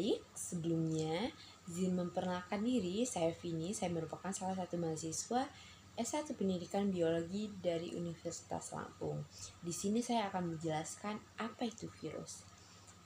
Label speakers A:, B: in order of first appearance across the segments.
A: baik, sebelumnya izin memperkenalkan diri, saya Vini, saya merupakan salah satu mahasiswa S1 Pendidikan Biologi dari Universitas Lampung. Di sini saya akan menjelaskan apa itu virus.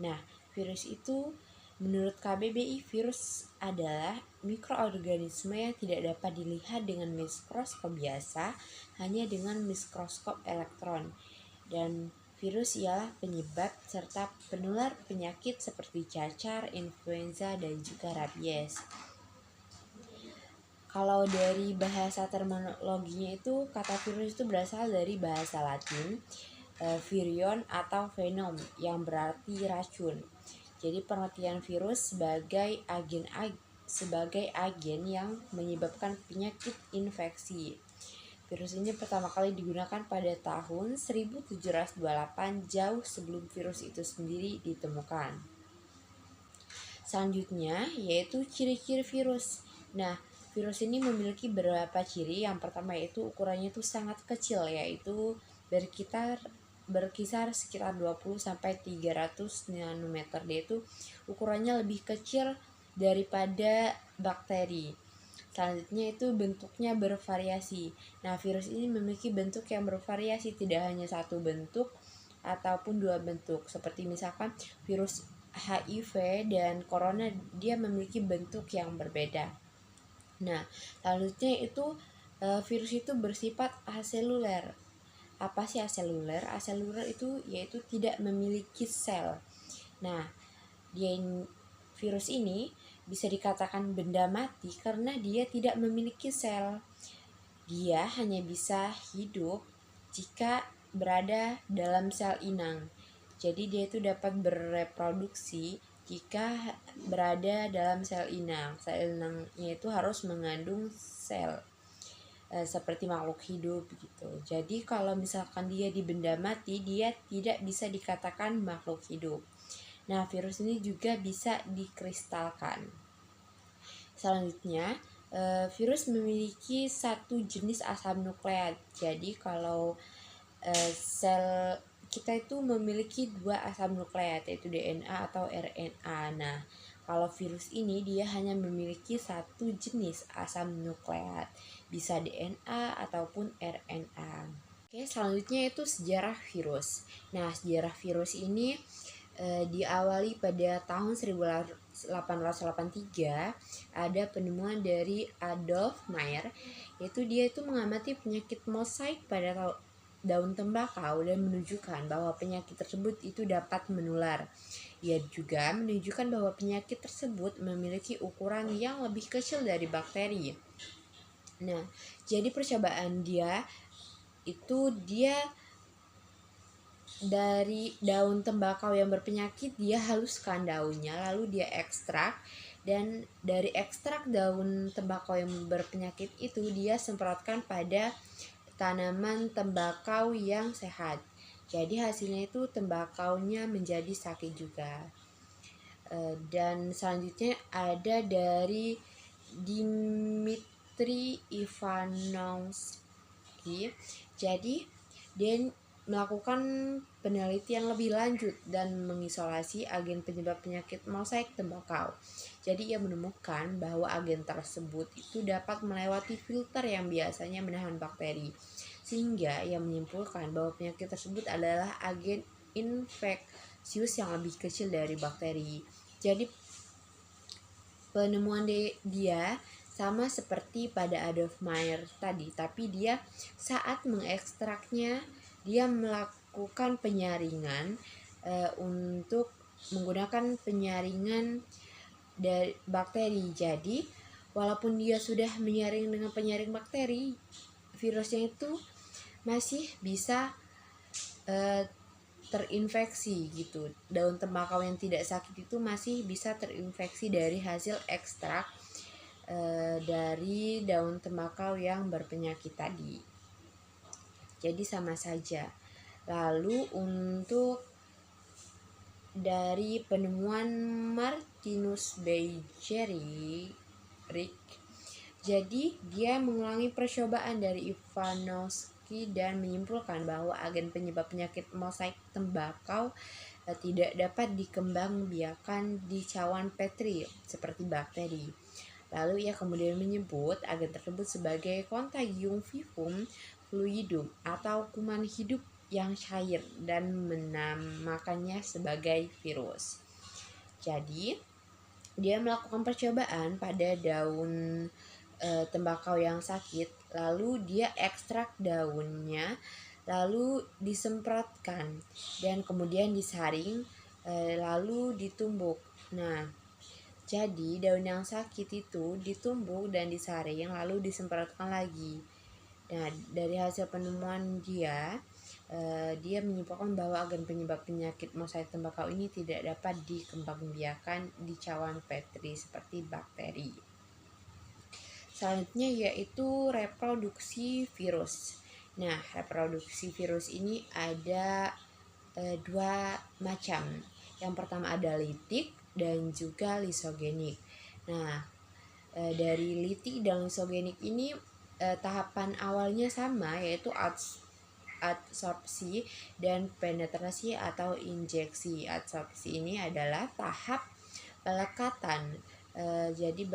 A: Nah, virus itu menurut KBBI, virus adalah mikroorganisme yang tidak dapat dilihat dengan mikroskop biasa, hanya dengan mikroskop elektron. Dan virus ialah penyebab serta penular penyakit seperti cacar, influenza, dan juga rabies. Kalau dari bahasa terminologinya itu, kata virus itu berasal dari bahasa Latin, virion atau venom, yang berarti racun. Jadi pengertian virus sebagai agen yang menyebabkan penyakit infeksi. Virus ini pertama kali digunakan pada tahun 1728, jauh sebelum virus itu sendiri ditemukan. Selanjutnya yaitu ciri-ciri virus. Nah, virus ini memiliki beberapa ciri. Yang pertama yaitu ukurannya itu sangat kecil, yaitu berkisar sekitar 20-300 nanometer. Dia itu ukurannya lebih kecil daripada bakteri. Selanjutnya itu bentuknya bervariasi. Nah, virus ini memiliki bentuk yang bervariasi, tidak hanya satu bentuk ataupun dua bentuk. Seperti misalkan virus HIV dan corona, dia memiliki bentuk yang berbeda. Nah, selanjutnya itu virus itu bersifat aseluler. Apa sih aseluler? Aseluler itu yaitu tidak memiliki sel. Nah, virus ini bisa dikatakan benda mati karena dia tidak memiliki sel. Dia hanya bisa hidup jika berada dalam sel inang. Jadi dia itu dapat bereproduksi jika berada dalam sel inang. Sel inangnya itu harus mengandung sel seperti makhluk hidup gitu. Jadi kalau misalkan dia di benda mati, dia tidak bisa dikatakan makhluk hidup. Nah, virus ini juga bisa dikristalkan. Selanjutnya, virus memiliki satu jenis asam nukleat. Jadi kalau sel kita itu memiliki dua asam nukleat, yaitu DNA atau RNA. Nah, kalau virus ini dia hanya memiliki satu jenis asam nukleat, bisa DNA ataupun RNA. Oke, selanjutnya itu sejarah virus. Nah, sejarah virus ini diawali pada tahun 1883, ada penemuan dari Adolf Meyer, yaitu dia itu mengamati penyakit mosaik pada daun tembakau dan menunjukkan bahwa penyakit tersebut itu dapat menular. Ia juga menunjukkan bahwa penyakit tersebut memiliki ukuran yang lebih kecil dari bakteri. Nah, jadi percobaan dia dari daun tembakau yang berpenyakit, dia haluskan daunnya, lalu dia ekstrak, dan dari ekstrak daun tembakau yang berpenyakit itu dia semprotkan pada tanaman tembakau yang sehat. Jadi hasilnya itu tembakaunya menjadi sakit juga. Dan selanjutnya ada dari Dmitri Ivanovsky. Jadi dia melakukan penelitian lebih lanjut dan mengisolasi agen penyebab penyakit mosaik tembakau. Jadi ia menemukan bahwa agen tersebut itu dapat melewati filter yang biasanya menahan bakteri, sehingga ia menyimpulkan bahwa penyakit tersebut adalah agen infeksius yang lebih kecil dari bakteri. Jadi penemuan dia sama seperti pada Adolf Meyer tadi, tapi dia saat mengekstraknya dia melakukan penyaringan untuk menggunakan penyaringan dari bakteri. Jadi walaupun dia sudah menyaring dengan penyaring bakteri, virusnya itu masih bisa terinfeksi gitu. Daun tembakau yang tidak sakit itu masih bisa terinfeksi dari hasil ekstrak dari daun tembakau yang berpenyakit tadi. Jadi sama saja. Lalu untuk dari penemuan Martinus Beijerinck, jadi dia mengulangi percobaan dari Ivanovsky dan menyimpulkan bahwa agen penyebab penyakit mosaik tembakau tidak dapat dikembangbiakan di cawan Petri seperti bakteri. Lalu ia kemudian menyebut agen tersebut sebagai Contagium vivum fluidum atau kuman hidup yang cair dan menamakannya sebagai virus. Jadi dia melakukan percobaan pada daun tembakau yang sakit, lalu dia ekstrak daunnya, lalu disemprotkan dan kemudian disaring, lalu ditumbuk. Nah, jadi daun yang sakit itu ditumbuk dan disaring lalu disemprotkan lagi. Nah, dari hasil penemuan dia menyimpulkan bahwa agen penyebab penyakit mosaik tembakau ini tidak dapat dikembangbiakan di cawan Petri seperti bakteri. Selanjutnya yaitu reproduksi virus. Nah, reproduksi virus ini ada dua macam. Yang pertama ada litik dan juga lisogenik. Nah, dari litik dan lisogenik ini tahapan awalnya sama, yaitu adsorpsi dan penetrasi atau injeksi. Adsorpsi ini adalah tahap pelekatan. Jadi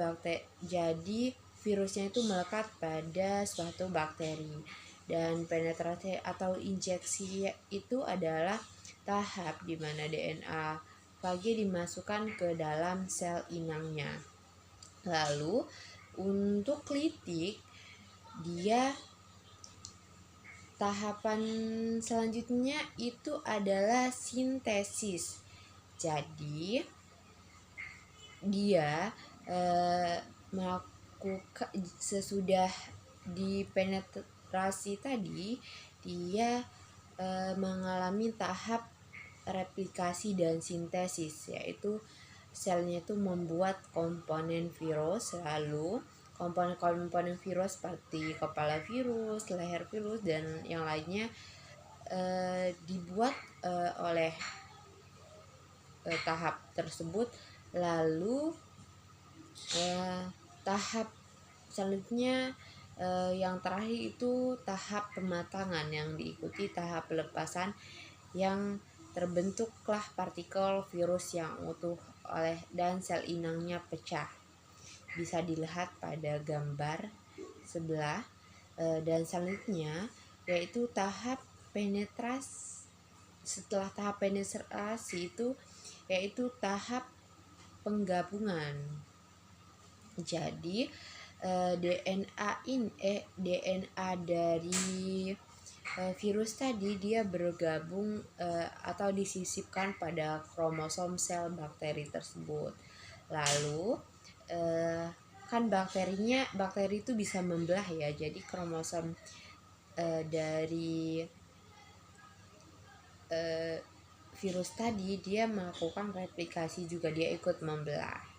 A: virusnya itu melekat pada suatu bakteri, dan penetrasi atau injeksi itu adalah tahap di mana DNA phage dimasukkan ke dalam sel inangnya. Lalu untuk litik, dia tahapan selanjutnya itu adalah sintesis. Jadi dia melakukan sesudah dipenetrasi tadi, dia mengalami tahap replikasi dan sintesis, yaitu selnya itu membuat komponen virus. Lalu komponen-komponen virus seperti kepala virus, leher virus, dan yang lainnya dibuat oleh tahap tersebut. Lalu tahap selanjutnya yang terakhir itu tahap pematangan yang diikuti tahap pelepasan, yang terbentuklah partikel virus yang utuh dan sel inangnya pecah. Bisa dilihat pada gambar sebelah. Dan selanjutnya yaitu tahap penetrasi. Setelah tahap penetrasi itu yaitu tahap penggabungan. Jadi DNA dari virus tadi dia bergabung atau disisipkan pada kromosom sel bakteri tersebut. Lalu kan bakteri itu bisa membelah ya. Jadi kromosom dari virus tadi dia melakukan replikasi juga, dia ikut membelah.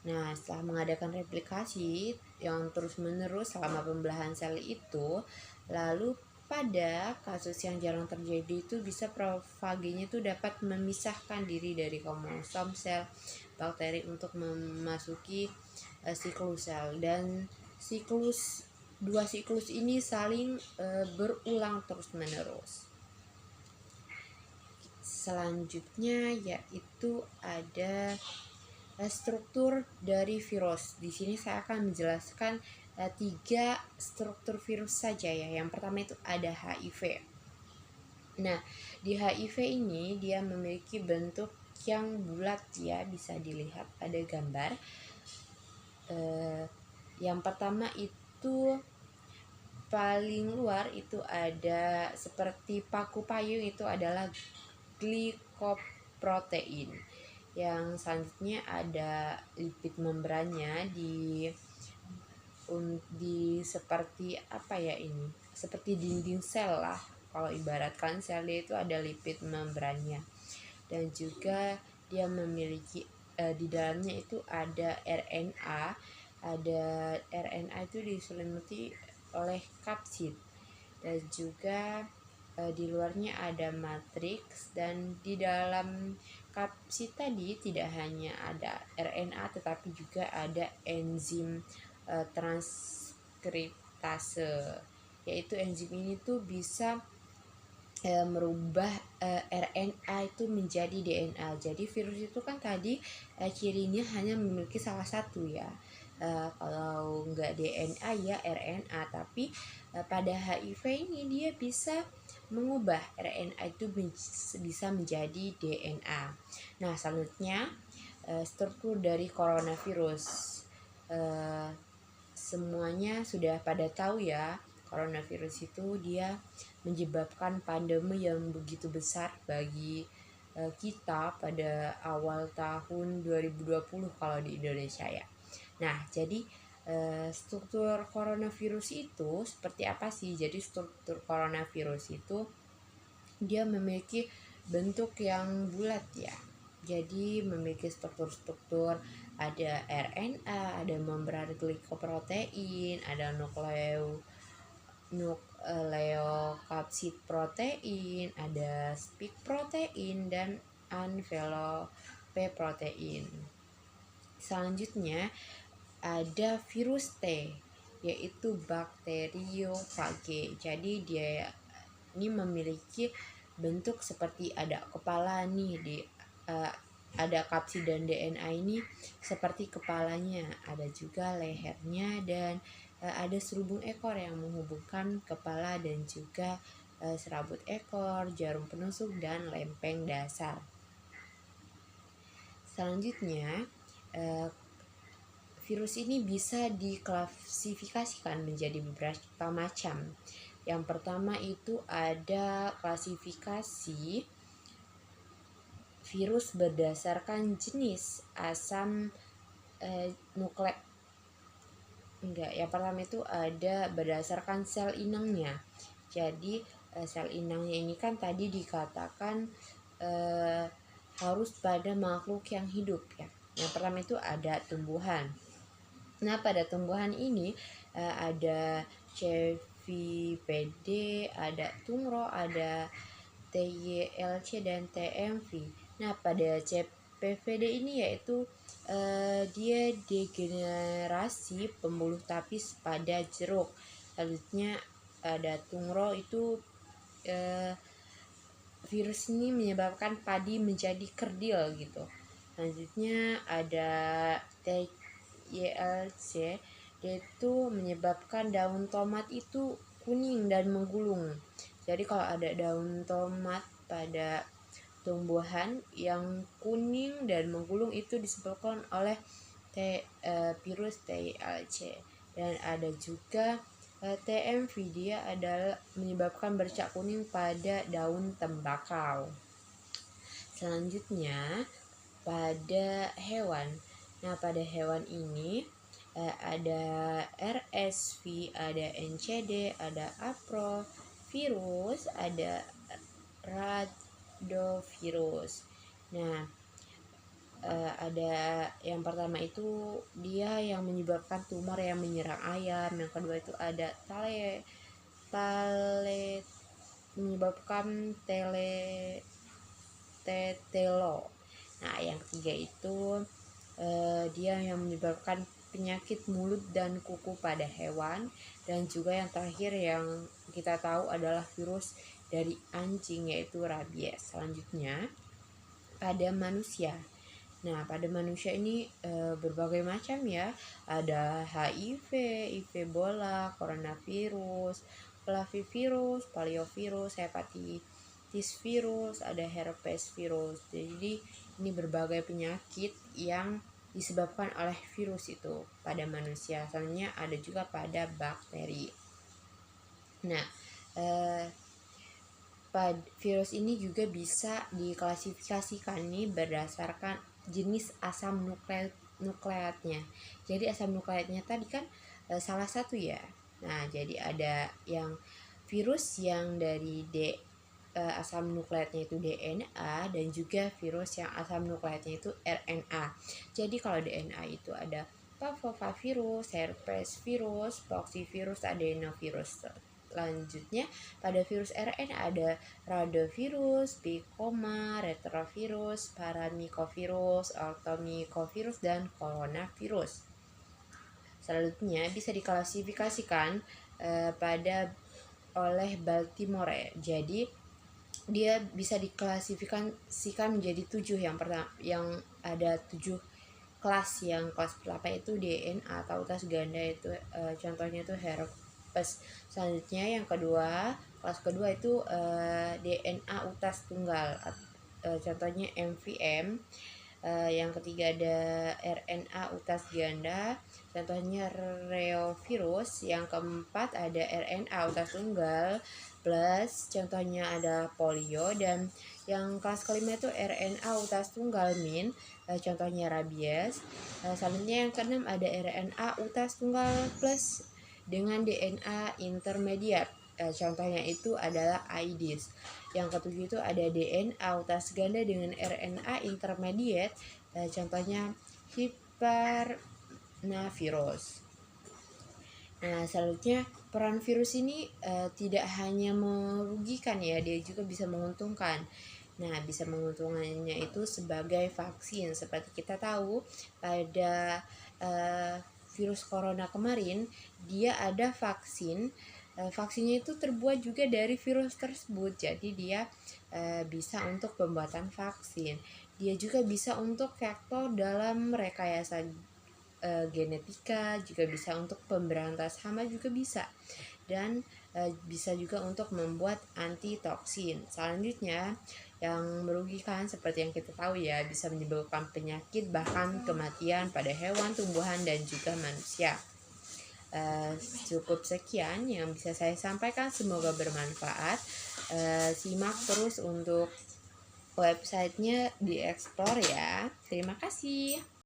A: Nah, setelah mengadakan replikasi yang terus-menerus selama pembelahan sel itu, lalu pada kasus yang jarang terjadi itu bisa profagenya itu dapat memisahkan diri dari kromosom sel bakteri untuk memasuki siklus sel, dan dua siklus ini saling berulang terus-menerus. Selanjutnya yaitu ada struktur dari virus. Di sini saya akan menjelaskan 3 struktur virus saja ya. Yang pertama itu ada HIV. Nah, di HIV ini dia memiliki bentuk yang bulat ya, bisa dilihat pada gambar. Yang pertama itu paling luar itu ada seperti paku payung, itu adalah glikoprotein. Yang selanjutnya ada lipid membrannya di seperti apa ya, ini seperti dinding sel lah, kalau ibaratkan selnya itu ada lipid membrannya. Dan juga dia memiliki di dalamnya itu ada RNA. Itu diselimuti oleh kapsid, dan juga di luarnya ada matriks. Dan di dalam kapsid tadi tidak hanya ada RNA tetapi juga ada enzim transkriptase, yaitu enzim ini tuh bisa merubah RNA itu menjadi DNA. Jadi virus itu kan tadi cirinya hanya memiliki salah satu ya. Kalau nggak DNA ya RNA, tapi pada HIV ini dia bisa mengubah RNA itu bisa menjadi DNA. Nah, selanjutnya struktur dari coronavirus. Eh, Semuanya sudah pada tahu ya, coronavirus itu dia menyebabkan pandemi yang begitu besar bagi kita pada awal tahun 2020 kalau di Indonesia ya. Nah, jadi struktur coronavirus itu seperti apa sih? Jadi struktur coronavirus itu dia memiliki bentuk yang bulat ya. Jadi memiliki struktur-struktur, ada RNA, ada membran glikoprotein, ada nukleokapsid protein, ada spike protein dan envelope protein. Selanjutnya ada virus T, yaitu bakteriofage. Jadi dia ini memiliki bentuk seperti ada kepala nih di ada kapsid dan DNA ini seperti kepalanya, ada juga lehernya dan ada serubung ekor yang menghubungkan kepala dan juga serabut ekor, jarum penusuk dan lempeng dasar. Selanjutnya virus ini bisa diklasifikasikan menjadi beberapa macam. Yang pertama itu ada klasifikasi virus berdasarkan jenis asam yang pertama itu ada berdasarkan sel inangnya. Jadi sel inangnya ini kan tadi dikatakan harus pada makhluk yang hidup ya. Yang pertama itu ada tumbuhan. Nah, pada tumbuhan ini ada CVPD, ada tungro, ada TYLC dan TMV. Nah, pada CVPD ini yaitu dia degenerasi pembuluh tapis pada jeruk. Selanjutnya ada tungro itu virus ini menyebabkan padi menjadi kerdil gitu. Selanjutnya ada YLC, yaitu menyebabkan daun tomat itu kuning dan menggulung. Jadi kalau ada daun tomat pada tumbuhan yang kuning dan menggulung itu disebabkan oleh virus TLC. Dan ada juga TMV, dia adalah menyebabkan bercak kuning pada daun tembakau. Selanjutnya pada hewan. Nah, pada hewan ini ada RSV, ada NCD, ada aprovirus, ada rhabdovirus. Nah, ada yang pertama itu dia yang menyebabkan tumor yang menyerang ayam. Yang kedua itu ada menyebabkan tetelo. Nah, yang ketiga itu dia yang menyebabkan penyakit mulut dan kuku pada hewan. Dan juga yang terakhir yang kita tahu adalah virus dari anjing, yaitu rabies. Selanjutnya pada manusia. Nah, pada manusia ini berbagai macam ya. Ada HIV, Ebola, coronavirus, flavivirus, poliovirus, hepatitis virus, ada herpes virus. Jadi ini berbagai penyakit yang disebabkan oleh virus itu pada manusia. Selanjutnya ada juga pada bakteri. Nah, virus ini juga bisa diklasifikasikan nih berdasarkan jenis asam nukleatnya. Jadi asam nukleatnya tadi kan salah satu ya. Nah, jadi ada yang virus yang dari asam nukleatnya itu DNA, dan juga virus yang asam nukleatnya itu RNA. Jadi kalau DNA itu ada parvovirus, herpes virus, poxvirus, adenovirus. Selanjutnya pada virus RNA ada rhabdovirus, picoma, retrovirus, paramyxovirus, orthomyxovirus, dan coronavirus. Selanjutnya bisa diklasifikasikan pada oleh Baltimore. Jadi dia bisa diklasifikasikan menjadi 7. Yang pertama, yang ada 7 kelas. Yang kelas pertama itu DNA atau utas ganda, itu contohnya itu herpes. Selanjutnya yang kedua, kelas kedua itu DNA utas tunggal, contohnya MVM. Yang ketiga ada RNA utas ganda, contohnya reovirus. Yang keempat ada RNA utas tunggal plus, contohnya ada polio. Dan yang kelas kelima itu RNA utas tunggal min, contohnya rabies. Selanjutnya yang keenam ada RNA utas tunggal plus dengan DNA intermediate, contohnya itu adalah AIDS. Yang ketujuh itu ada DNA utas ganda dengan RNA intermediate, contohnya Hypernavirus. Nah, selanjutnya peran virus ini tidak hanya merugikan ya, dia juga bisa menguntungkan. Nah, bisa menguntungkannya itu sebagai vaksin. Seperti kita tahu pada virus corona kemarin, dia ada vaksin. Vaksinnya itu terbuat juga dari virus tersebut. Jadi dia bisa untuk pembuatan vaksin. Dia juga bisa untuk faktor dalam rekayasa genetika, juga bisa untuk pemberantas hama juga bisa. Dan bisa juga untuk membuat antitoksin. Selanjutnya yang merugikan seperti yang kita tahu ya, bisa menyebabkan penyakit bahkan kematian pada hewan, tumbuhan, dan juga manusia. Cukup sekian yang bisa saya sampaikan, semoga bermanfaat. Simak terus untuk websitenya, di explore ya. Terima kasih.